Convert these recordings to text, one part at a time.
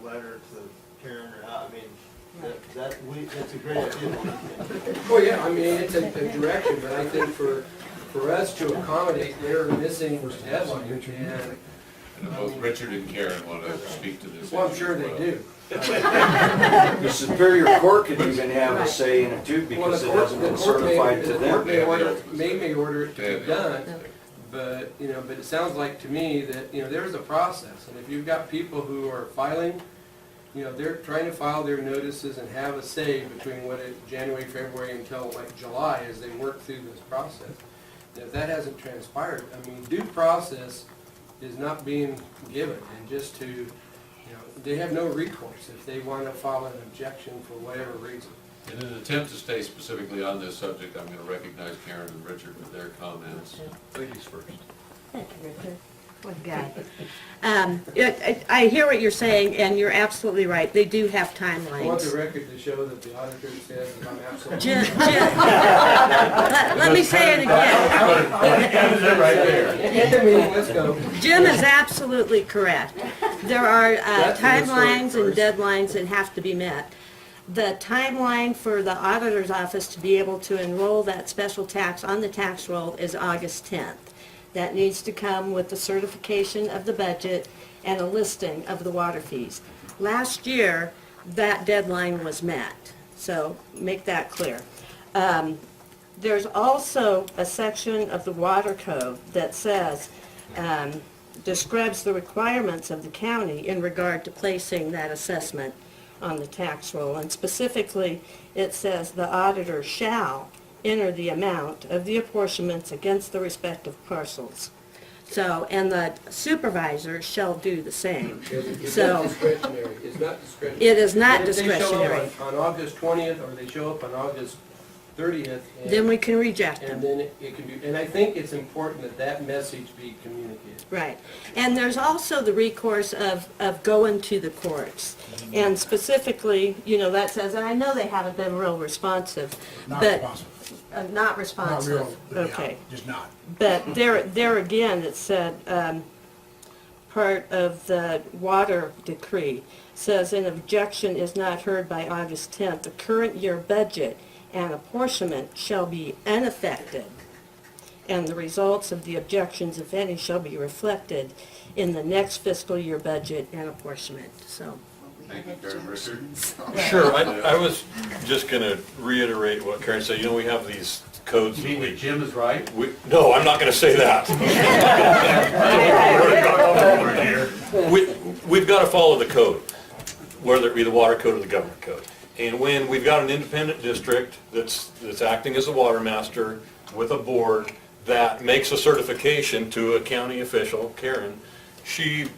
letter to Karen or how, I mean, that's a great idea. Well, yeah, I mean, it's a direction, but I think for us to accommodate their missing deadline, and, Both Richard and Karen want to speak to this. well, I'm sure they do. The Superior Court could even have a say in it too, Well, because the it court, hasn't the been court certified to the court them. may order it to Yeah, be yeah. done, but, you know, but it sounds like to me that, you know, there's a process, and if you've got people who are filing, you know, they're trying to file their notices and have a say between what is January, February until like July as they work through this process. And if that hasn't transpired, I mean, due process is not being given, and just to, you know, they have no recourse if they want to file an objection for whatever reason. In an attempt to stay specifically on this subject, I'm going to recognize Karen and Richard with their comments. Ladies first. Thank you, Richard. What guy. I hear what you're saying, and you're absolutely right. They do have I want the timelines. record to show that the auditor says that I'm absolutely. Jim, let me say it again. Right there. End the meeting, let's go. Jim is absolutely correct. There are That's the timelines and historic deadlines that have to be met. The timeline for the auditor's office to be able to enroll that special tax on the tax roll is August 10th. That needs to come with the certification of the budget and a listing of the water fees. Last year, that deadline was met, so make that clear. There's also a section of the water code that says, describes the requirements of the county in regard to placing that assessment on the tax roll. And specifically, it says the auditor shall enter the amount of the apportionments against the respective parcels. So, and the supervisor shall do the same. It's So- not discretionary, it's not discretionary. It is not And if they show up discretionary. on August 20th, or they show up on August 30th. Then we can reject And them. then it can be, and I think it's important that that message be communicated. Right. And there's also the recourse of going to the courts. And specifically, you know, that says, and I know they haven't been real responsive, Not but, responsive. not Not responsive. real, yeah, Okay. just not. But there again, it said, part of the water decree says an objection is not heard by August 10th. The current year budget and apportionment shall be unaffected, and the results of the objections, if any, shall be reflected in the next fiscal year budget and apportionment, so. Thank you, Karen. Richard? Sure, I was just gonna reiterate what Karen said, you know, we have these codes. You mean that Jim is right? No, I'm not gonna say that. We've gotta follow the code, whether it be the water code or the government code. And when we've got an independent district that's acting as a water master with a board that makes a certification to a county official, Karen, she,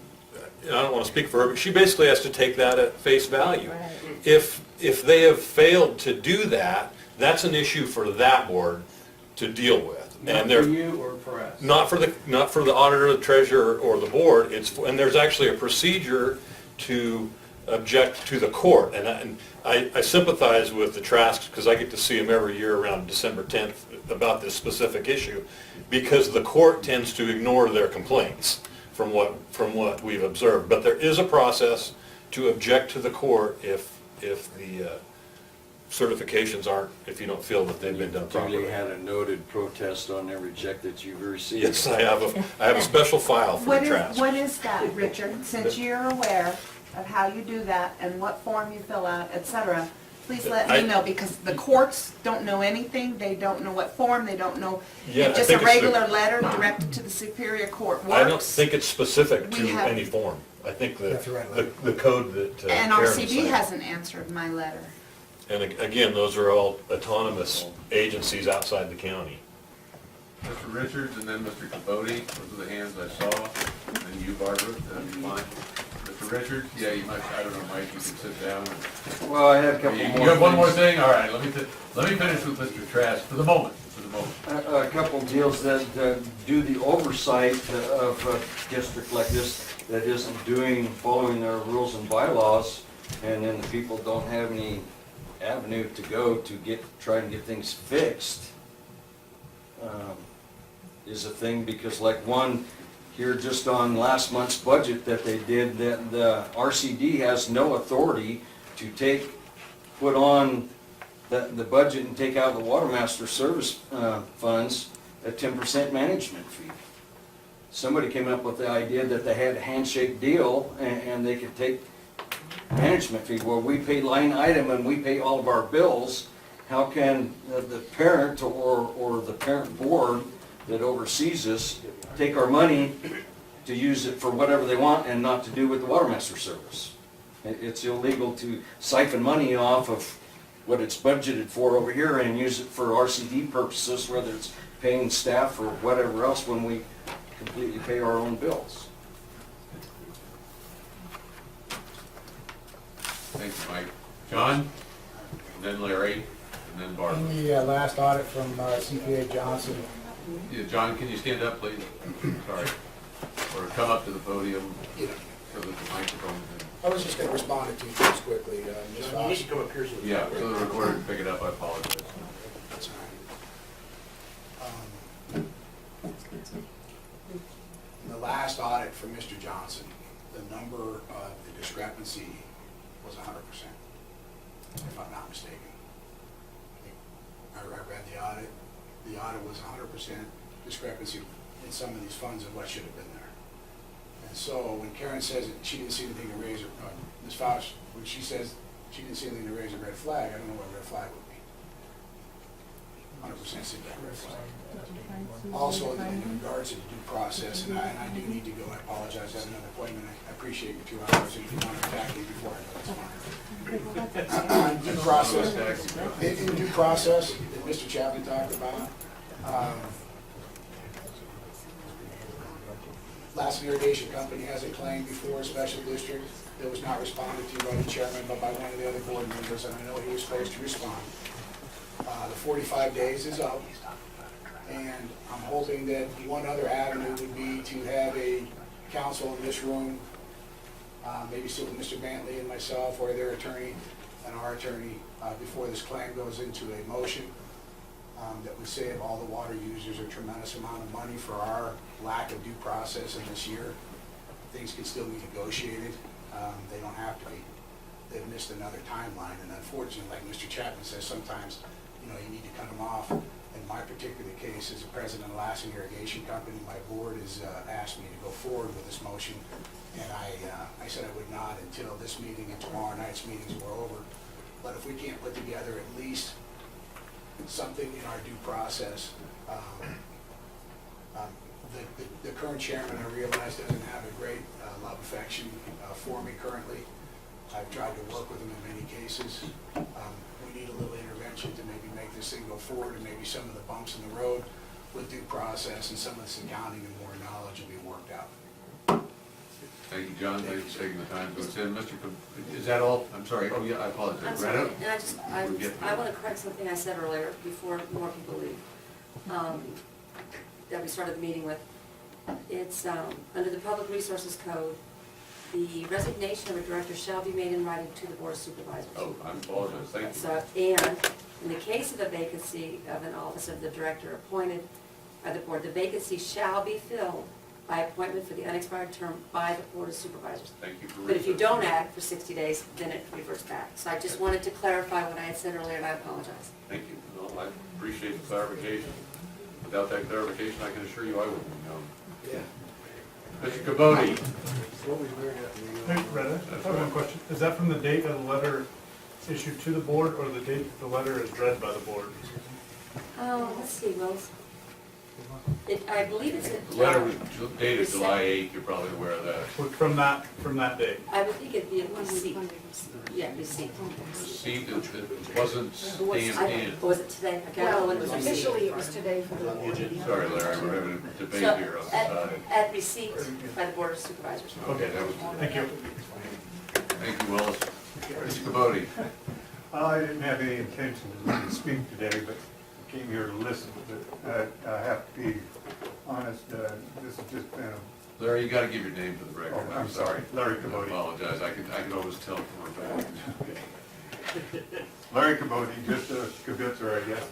I don't wanna speak for her, but she basically has to take that at face value. Right. If they have failed to do that, that's an issue for that board to deal with. Not And for they're, you or for us. not for the auditor, the treasurer, or the board, and there's actually a procedure to object to the court. And I sympathize with the Trasks, because I get to see them every year around December 10th about this specific issue, because the court tends to ignore their complaints from what we've observed. But there is a process to object to the court if the certifications aren't, if you don't feel that they've been done properly. Duly had a noted protest on every check that you've received. Yes, I have a special file for What the is, Trask. what is that, Richard? Since you're aware of how you do that and what form you fill out, et cetera, please let I- me know, because the courts don't know anything, they don't know what form, they don't know Yeah, if I just a think it's the- regular letter directed to the Superior Court works. I don't think it's specific to We have- any form. I think That's right. the code that And Karen RCD cited. hasn't answered my letter. And again, those are all autonomous agencies outside the county. Mr. Richards and then Mr. Caboti, those are the hands I saw. And then you, Barbara, that'd be fine. Mr. Richards, yeah, you might, I don't know, Mike, you can sit down. Well, I had a couple You more have one more things. thing? All right, let me finish with Mr. Trask for the moment, A couple deals that do the oversight of a district like this that isn't following their rules and bylaws, and then the people don't have any avenue to go to try and get things fixed, is a thing, because like one, here just on last month's budget that they did, that the RCD has no authority to put on the budget and take out the water master service funds a 10% management fee. Somebody came up with the idea that they had a handshake deal and they could take management fee. Well, we pay line item and we pay all of our bills. How can the parent or the parent board that oversees us take our money to use it for whatever they want and not to do with the water master service? It's illegal to siphon money off of what it's budgeted for over here and use it for RCD purposes, whether it's paying staff or whatever else, when we completely pay our own bills. Thanks, Mike. John, and then Larry, and then Barbara. In the last audit from CPA Johnson, Yeah, John, can you stand up, please? Sorry. Or come up to the podium so that the microphone I was just going to respond to two things quickly. Ms. Fox. come up here so can... Yeah, so the recorder can pick it up, I apologize. That's all right. In the last audit from Mr. Johnson, the number of the discrepancy was 100%, if I'm not mistaken. I read the audit. The audit was 100% discrepancy in some of these funds of what should have been there. And so when Karen says that she didn't see anything to raise, Ms. Fox, when she says she didn't see anything to raise a red flag, I don't know what a red flag would be. 100% see that red flag. Also, in regards to the due process, and I do need to go, I apologize, I have another appointment. I appreciate your 2 hours, and if you want to attack me before I go, that's fine. Due process, in due process, that Mr. Chapman talked about, Lassen Irrigation Company has a claim before a special district that was not responded to by the chairman, but by one of the other board members, and I know he was supposed to respond. The 45 days is up, and I'm hoping that one other avenue would be to have a counsel in this room, maybe sit with Mr. Bentley and myself, or their attorney and our attorney, before this claim goes into a motion, that would save all the water users a tremendous amount of money for our lack of due process in this year. Things can still be negotiated. They don't have to be. They've missed another timeline, and unfortunately, like Mr. Chapman says, sometimes, you need to cut them off. In my particular case, as the president of Lassen Irrigation Company, my board has asked me to go forward with this motion, and I said I would not until this meeting and tomorrow night's meetings were over. But if we can't put together at least something in our due process, the current chairman, I realize, doesn't have a great love affection for me currently. I've tried to work with him in many cases. We need a little intervention to maybe make this thing go forward, and maybe some of the bumps in the road with due process and some of this accounting and more knowledge will be worked out. Thank you, John, thanks for taking the time to attend. Is that all? I'm sorry, oh yeah, I apologize. I'm sorry, Greta? and I want to correct something I said earlier before more people leave, that we started the meeting with. It's, under the Public Resources Code, the resignation of a director shall be made in writing to the Board of Supervisors. Oh, I apologize, thank you. So, and in the case of a vacancy of an office of the director appointed by the board, the vacancy shall be filled by appointment for the unexpired term by the Board of Supervisors. Thank you for But if you researching. don't act for 60 days, then it reverts back. So I just wanted to clarify what I had said earlier, and I apologize. Thank you. Well, I appreciate the clarification. Without that clarification, I can assure you I wouldn't have known. Mr. Caboti? Hey, Retta, I have one question. Is that from the date of the letter issued to the board, or the date the letter is read by the board? Let's see, Rose. I believe it's a... The letter was dated July 8th, you're probably aware of that. From that date? I would think it'd be a receipt. Yeah, receipt. Receipt, it wasn't stamped in. Or was it today? I can't remember when it was received. Officially, it was today for the board. Sorry, Larry, we're having a debate So, here on the side. at receipt by the Board of Supervisors. Okay, that was, Thank you. thank you, Willis. Mr. Caboti? I didn't have any intention to speak today, but came here to listen. But I have to be honest, this has just been a... Larry, you gotta give your name for the record. Oh, I'm sorry, Larry I Caboti. apologize, I can always tell from a fact. Larry Caboti, just a kibitzer, I guess.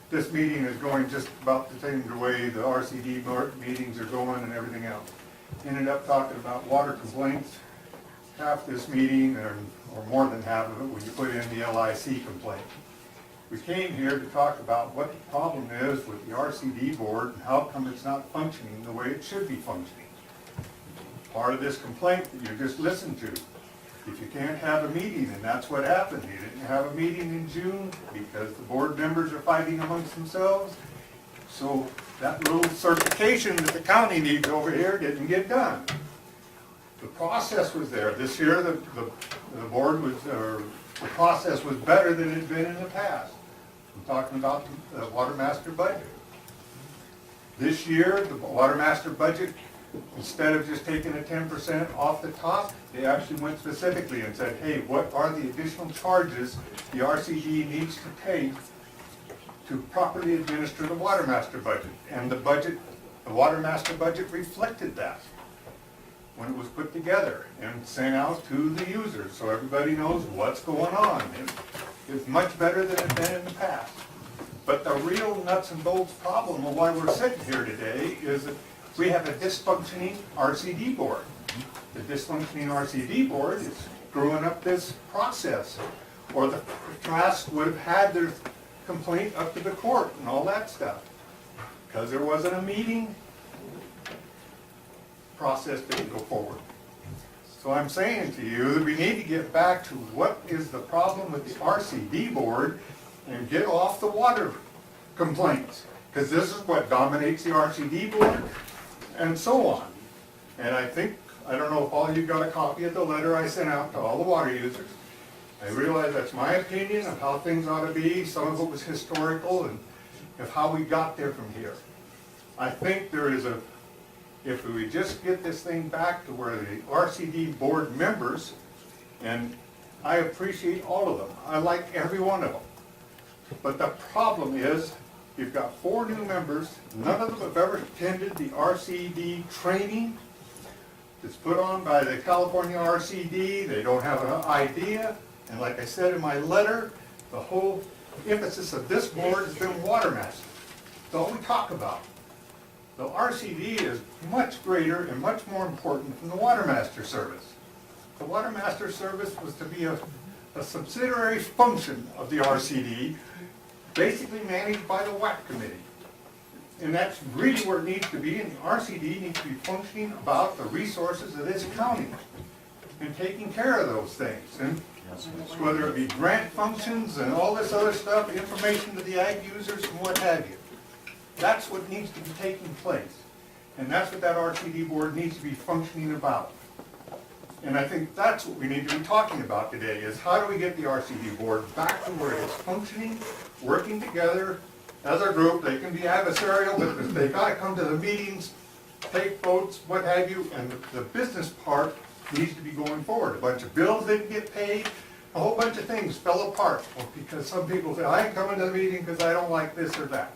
This meeting is going just about the same way the RCD meetings are going and everything else. Ended up talking about water complaints. Half this meeting, or more than half of it, when you put in the LIC complaint. We came here to talk about what the problem is with the RCD board and how come it's not functioning the way it should be functioning. Part of this complaint that you just listened to, if you can't have a meeting, and that's what happened, you didn't have a meeting in June because the board members are fighting amongst themselves, so that little certification that the county needs over here didn't get done. The process was there. This year, the board was, or the process was better than it had been in the past. I'm talking about the water master budget. This year, the water master budget, instead of just taking a 10% off the top, they actually went specifically and said, hey, what are the additional charges the RCD needs to pay to properly administer the water master budget? And the water master budget reflected that when it was put together and sent out to the users, so everybody knows what's going on. It's much better than it's been in the past. But the real nuts and bolts problem of why we're sitting here today is that we have a dysfunctioning RCD board. The dysfunctioning RCD board is screwing up this process. Or the trust would have had their complaint up to the court and all that stuff. Because there wasn't a meeting, process didn't go forward. So I'm saying to you that we need to get back to what is the problem with the RCD board and get off the water complaints. Because this is what dominates the RCD board and so on. And I think, I don't know if all you got a copy of the letter I sent out to all the water users. I realize that's my opinion of how things ought to be. Some of it was historical and of how we got there from here. I think there is a, if we just get this thing back to where the RCD board members, and I appreciate all of them, I like every one of them. But the problem is, you've got 4 new members, none of them have ever attended the RCD training that's put on by the California RCD. They don't have an idea, and like I said in my letter, the whole emphasis of this board has been water master. That's all we talk about. The RCD is much greater and much more important than the water master service. The water master service was to be a subsidiary function of the RCD, basically managed by the WAC committee. And that's really where it needs to be, and the RCD needs to be functioning about the resources of this county and taking care of those things. And whether it be grant functions and all this other stuff, information to the ag users and what have you. That's what needs to be taking place. And that's what that RCD board needs to be functioning about. And I think that's what we need to be talking about today, is how do we get the RCD board back to where it's functioning, working together as a group. They can be adversarial, but they got to come to the meetings, take votes, what have you, and the business part needs to be going forward. A bunch of bills didn't get paid, a whole bunch of things fell apart because some people say, I ain't coming to the meeting because I don't like this or that.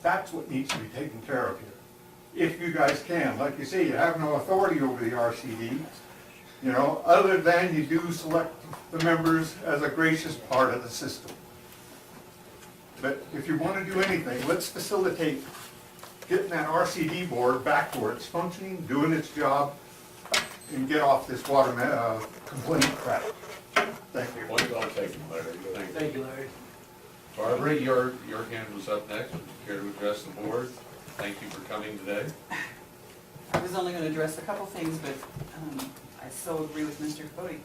That's what needs to be taken care of here. If you guys can, like you say, you have no authority over the RCD, you know, other than you do select the members as a gracious part of the system. But if you want to do anything, let's facilitate getting that RCD board back to where it's functioning, doing its job, and get off this water complaint crap. Thank you. Point well taken, Larry. Thank you. Thank you, Larry. Barbara, your hand was up next. Would you care to address the board? Thank you for coming today. I was only going to address a couple things, but I so agree with Mr. Capote.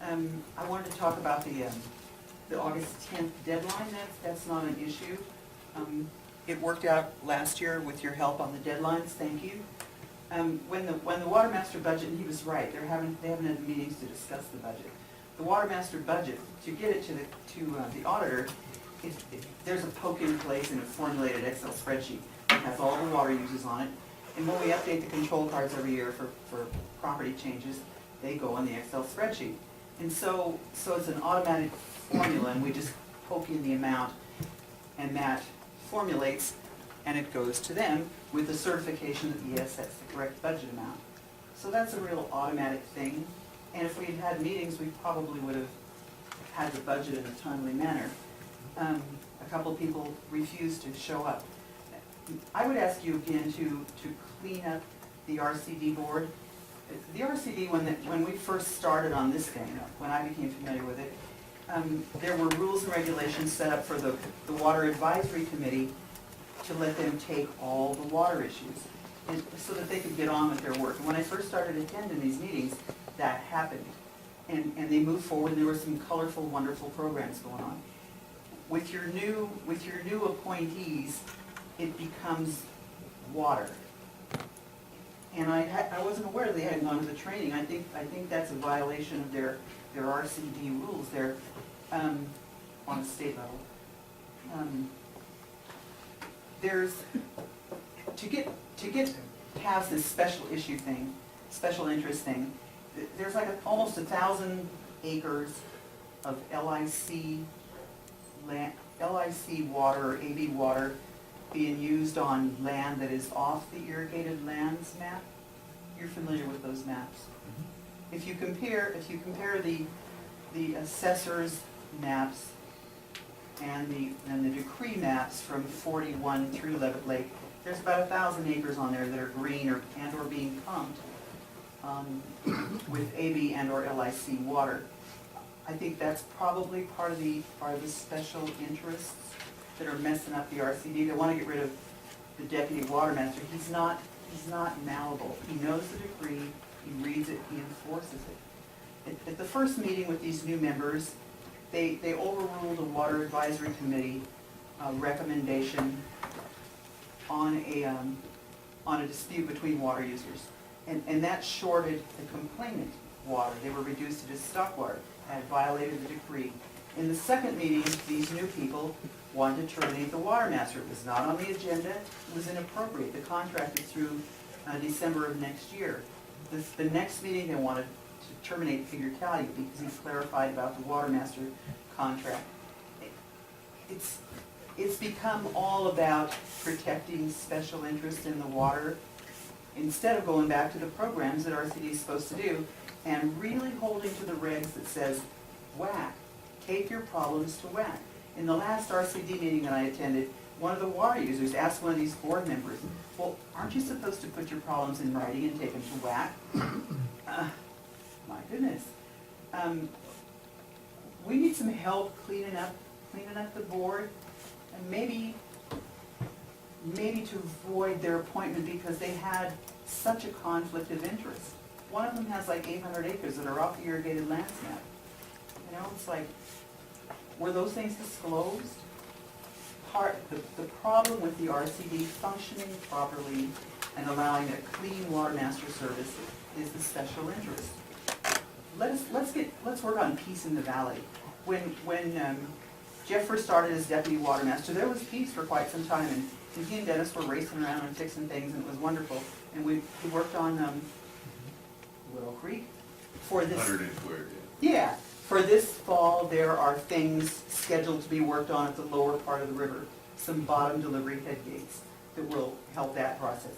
I wanted to talk about the August 10th deadline. That's not an issue. It worked out last year with your help on the deadlines. Thank you. When the water master budget, and he was right, they haven't had meetings to discuss the budget. The water master budget, to get it to the auditor, there's a poke in place in a formulated Excel spreadsheet. It has all the water uses on it. And when we update the control cards every year for property changes, they go on the Excel spreadsheet. And so it's an automatic formula, and we just poke in the amount, and that formulates, and it goes to them with the certification that yes, that's the correct budget amount. So that's a real automatic thing. And if we had had meetings, we probably would have had the budget in a timely manner. couple people refused to show up. I would ask you again to clean up the RCD board. The RCD, when we first started on this thing, when I became familiar with it, there were rules and regulations set up for the Water Advisory Committee to let them take all the water issues, and so that they could get on with their work. And when I first started attending these meetings, that happened. And they moved forward, and there were some colorful, wonderful programs going on. With your new appointees, it becomes water. And I wasn't aware they hadn't gone to the training. I think that's a violation of their RCD rules there, on a state level. There's, to get past this special issue thing, special interest thing, there's like almost 1,000 acres of LIC land, LIC water or AB water being used on land that is off the irrigated lands map. You're familiar with those maps. If you compare the assessor's maps and the decree maps from 41 through Levitt Lake, there's about 1,000 acres on there that are green or being pumped with AB and or LIC water. I think that's probably part of the special interests that are messing up the RCD. They want to get rid of the deputy water master. He's not malleable. He knows the decree, he reads it, he enforces it. At the first meeting with these new members, they overruled a water advisory committee recommendation on a dispute between water users. And that shorted the complainant water. They were reduced to just stock water, had violated the decree. In the second meeting, these new people wanted to terminate the water master. It was not on the agenda, it was inappropriate. The contract is through December of next year. The next meeting, they wanted to terminate Figure Callie because he clarified about the water master contract. It's become all about protecting special interest in the water instead of going back to the programs that RCD is supposed to do and really holding to the regs that says, whack, take your problems to whack. In the last RCD meeting that I attended, one of the water users asked one of these board members, well, aren't you supposed to put your problems in writing and take them to whack? My goodness. We need some help cleaning up the board, and maybe to avoid their appointment because they had such a conflict of interest. One of them has like 800 acres that are off the irrigated lands map. You know, it's like, were those things disclosed? The problem with the RCD functioning properly and allowing a clean water master service is the special interest. Let's work on peace in the valley. When Jeff first started as deputy water master, there was peace for quite some time, and he and Dennis were racing around and fixing things, and it was wonderful. And we worked on Willow Creek for this. 100-inch square, Yeah, for this fall, there are things scheduled to be worked on at the lower part of the river, some bottom delivery head gates that will help that process.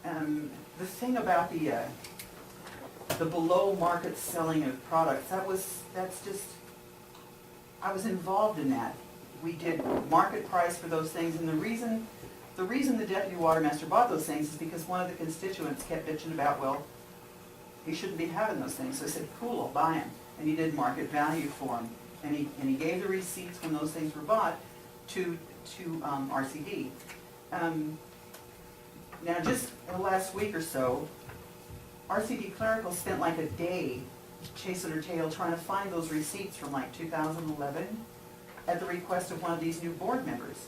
The thing about the below market selling of products, I was involved in that. We did market price for those things, and the reason the deputy water master bought those things is because one of the constituents kept bitching about, well, he shouldn't be having those things. So I said, cool, I'll buy them. And he did market value for them. And he gave the receipts when those things were bought to RCD. Now, just in the last week or so, RCD Clerical spent like a day chasing her tail trying to find those receipts from like 2011 at the request of one of these new board members.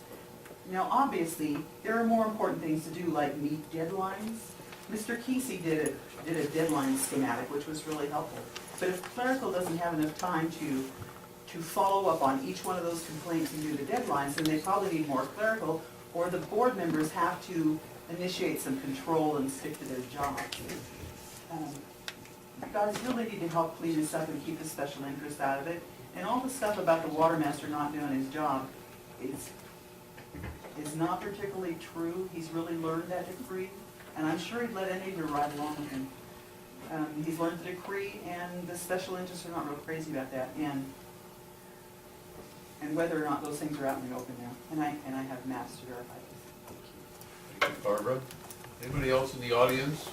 Now, obviously, there are more important things to do, like meet deadlines. Mr. Kesey did a deadline schematic, which was really helpful. But if Clerical doesn't have enough time to follow up on each one of those complaints and do the deadlines, then they probably need more Clerical, or the board members have to initiate some control and stick to their job. You guys really need to help clean this up and keep the special interest out of it. And all the stuff about the water master not doing his job is not particularly true. He's really learned that decree, and I'm sure he'd let any of you ride along with him. He's learned the decree, and the special interests are not real crazy about that. And and whether or not those things are out in the open now. And I have maps to verify this. Thank you, Barbara. Anybody else in the audience?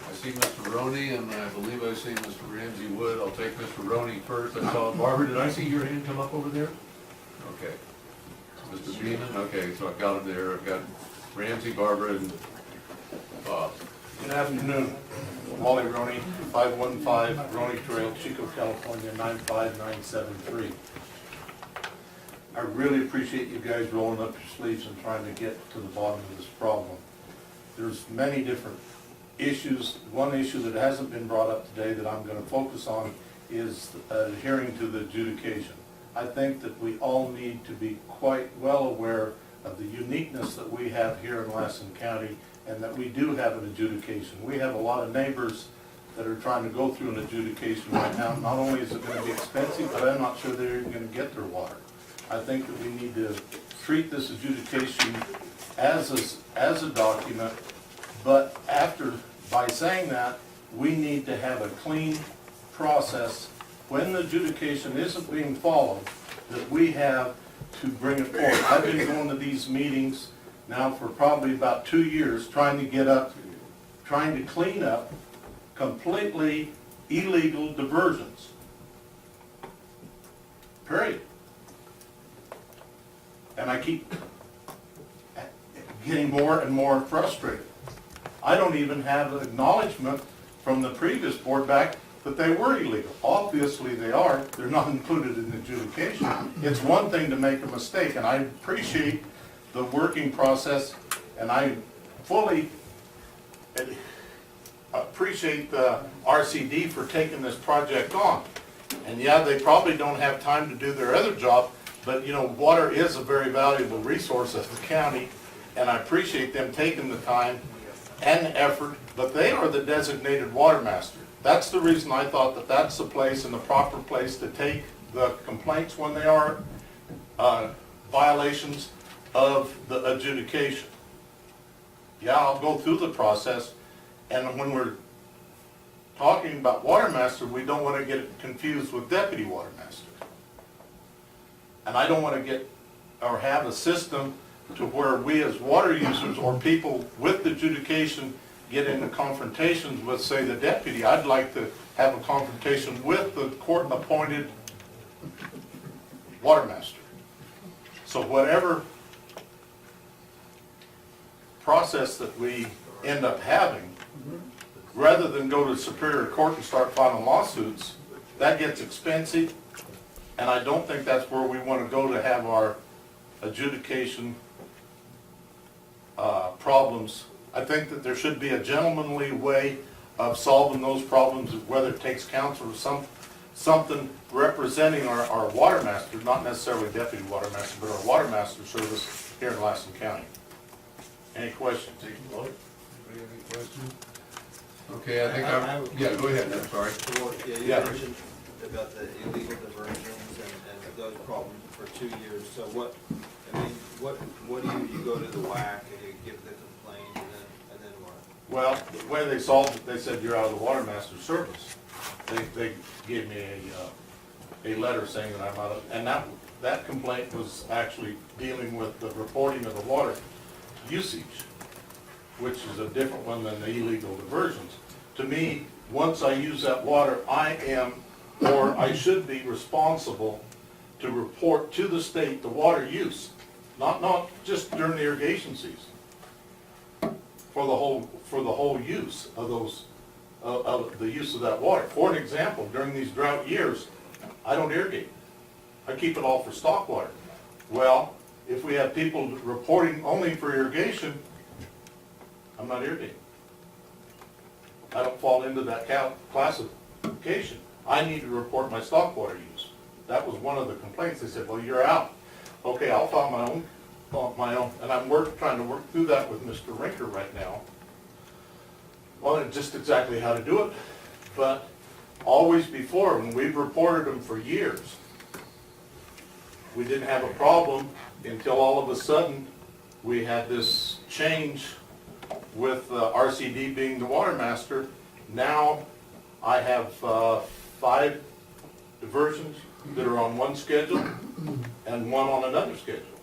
I see Mr. Roney, and I believe I see Mr. Ramsey Wood. I'll take Mr. Roney first. I saw Barbara. Did I see your hand come up over there? Okay. Mr. Beeman? Okay, so I've got him there. I've got Ramsey, Barbara, and Bob. Good afternoon. Wally Roney, 515 Roney Trail, Chico, California, 95973. I really appreciate you guys rolling up your sleeves and trying to get to the bottom of this problem. There's many different issues. One issue that hasn't been brought up today that I'm going to focus on is adhering to the adjudication. I think that we all need to be quite well aware of the uniqueness that we have here in Lassen County, and that we do have an adjudication. We have a lot of neighbors that are trying to go through an adjudication right now. Not only is it going to be expensive, but I'm not sure they're even going to get their water. I think that we need to treat this adjudication as a document, but by saying that, we need to have a clean process when the adjudication isn't being followed, that we have to bring it forward. I've been going to these meetings now for probably about 2 years, trying to clean up completely illegal diversions. Period. And I keep getting more and more frustrated. I don't even have an acknowledgement from the previous board back that they were illegal. Obviously they are. They're not included in the adjudication. It's one thing to make a mistake, and I appreciate the working process, and I fully appreciate the RCD for taking this project on. And yeah, they probably don't have time to do their other job, but you know, water is a very valuable resource of the county, and I appreciate them taking the time and the effort, but they are the designated water master. That's the reason I thought that that's the place and the proper place to take the complaints when they are violations of the adjudication. Yeah, I'll go through the process, and when we're talking about water master, we don't want to get confused with deputy water master. And I don't want to get or have a system to where we as water users or people with adjudication get into confrontations with, say, the deputy. I'd like to have a confrontation with the court-appointed water master. So whatever process that we end up having, rather than go to Superior Court and start filing lawsuits, that gets expensive, and I don't think that's where we want to go to have our adjudication problems. I think that there should be a gentlemanly way of solving those problems, whether it takes counsel or something representing our water master, not necessarily deputy water master, but our water master service here in Lassen County. Any questions? Anybody have any questions? Okay, I think yeah, go ahead, I'm sorry. Well, yeah, you mentioned about the illegal diversions and those problems for 2 years. So what do you go to the WAC and you give the complaint and then what? Well, the way they solved it, they said you're out of the water master service. They gave me a letter saying that I'm out of, and that complaint was actually dealing with the reporting of the water usage, which is a different one than the illegal diversions. To me, once I use that water, I am, or I should be responsible to report to the state the water use, not just during the irrigation season, for the whole use of those, of the use of that water. For an example, during these drought years, I don't irrigate. I keep it all for stock water. Well, if we have people reporting only for irrigation, I'm not irrigating. I don't fall into that classification. I need to report my stock water use. That was one of the complaints. They said, well, you're out. Okay, I'll file my own, and I'm trying to work through that with Mr. Rinker right now. Well, just exactly how to do it, but always before, when we've reported them for years, we didn't have a problem until all of a sudden we had this change with RCD being the water master. Now I have 5 diversions, that are on one schedule and one on another schedule.